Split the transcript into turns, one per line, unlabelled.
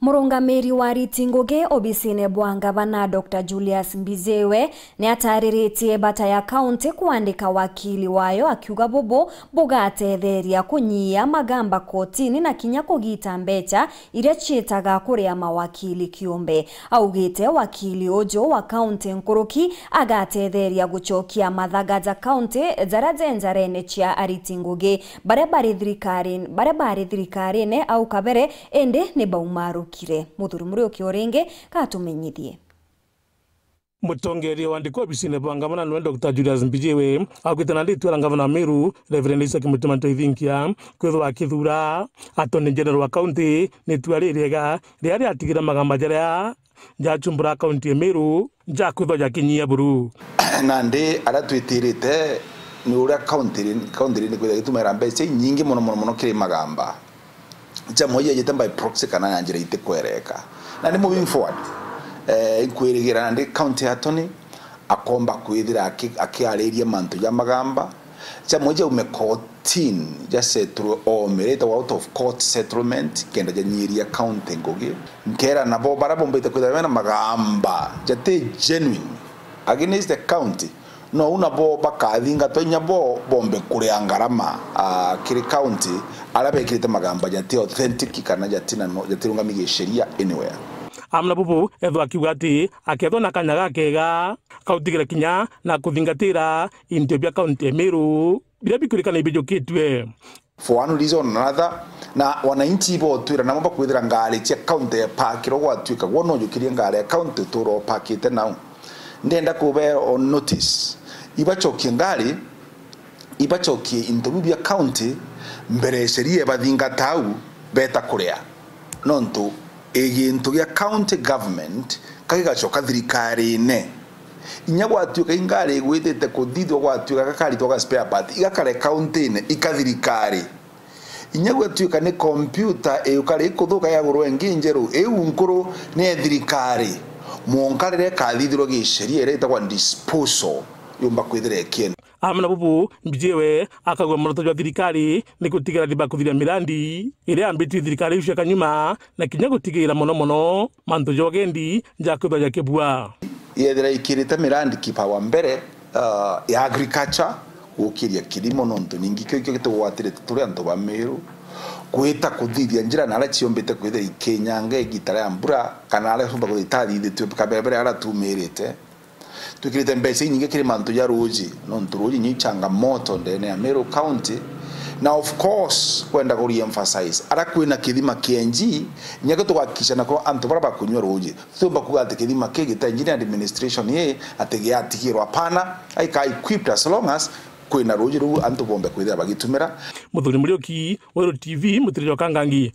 Murungamiri wa Ritingugi obisine bwa gavana Dr. Julius Mbizewe ni atariritie bata ya kaunti kuandika wakili wayo akiuga bobo bugatetheria kunyia magamba kotini na kinya kugita mbecha iria cietaga kuria mawakili kiumbe. Augite wakili ojo wa kaunti Nkuruki agatetheria guchokia mathagaja kaunti zarazenjarene cia Aritingugi bare bari thirikari au kabere ende ni baumaru kire muthuri muri ukioringe katumenyithie.
Mutongeri wandiko bisine bwa gavana no Dr. Julius Mbizewe agwitana nditwara gavana Meru Reverend Isaac Mutumanto Ithinkia kwitho akithura attorney general wa county ni twaririga riari atigira magamba jaria jachumbura county Meru jakwitho jakinyia buru
nande aratwitirite ni ura county ni kwitha gitumira mbeca nyingi muno kiri magamba jamoya yete by proxy kana yanjira ite kwereka na ni moving forward kwirigira nandi county attorney akomba kwithira akiareria mantu ya magamba jamoya ume 14 ja settle o mereta out of court settlement kenda janyiria county Ngugi nkera nabo barabombete kwithira na magamba jate genuine against the county no una bo bakathinga tonya bo bombe kure angarama kiri county arabe kirite magamba jati authentic kana jatina no jatirunga mige sheria anywhere
amna bubu etho akiuga ati aketho na kanyaga kega kautigira kinya na kuthingatira intebia county Meru bila bikurikana ibijokitwe
for one reason or another na wananchi bo twira na mba kwithira ngari cia county park ro gwatuika wono jukiria ngari county turo pakite now ndenda kube on notice ibachokie ngari ibachokie intobia county mbere sheria bathinga tau beta kurea nonto egintu ya county government kagigachoka thirikari ne inyagwatuka ingari gwitete kuthithwa gwatuka kakari toka spare part igakare county ne ikathirikari inyagwatuka ni computer eyukare ikuthuka ya gurwe nginjeru nkuru ne thirikari muonkarire kathithiro gisheria reta kwa disposal yumba kwithire kien
amna bubu Mbizewe akagwa muroto wa thirikari ni gutigira thiba kuthira mirandi ire ambiti thirikari ucio kanyuma na kinya gutigira mono manto jogendi njakwitha jakebua
yethira ikirite mirandi kipawa mbere ya agriculture ukiria kilimo nonto ningi kyo gitugwatire turi anto ba Meru kwita kuthithia njira na arachiombete kwithira ikenyanga igitara ya mbura kana ara sumba kuthitari thitwe kabebere ara tumirite tukirite mbeca nyingi kiri mantu ya ruji nonto ruji ni changamoto ndene ya Meru County na of course kwenda kuri emphasize ara kwina kithima KNG nyaka twakisha nako antu baraba kunywa ruji thumba kugate kithima kegita engineer administration ye ategia atikirwa pana aika equipped as long as kwina ruji ru antu bombe kwithira bagitumira
muthuri muri oki Wero TV mutiriro kangangi.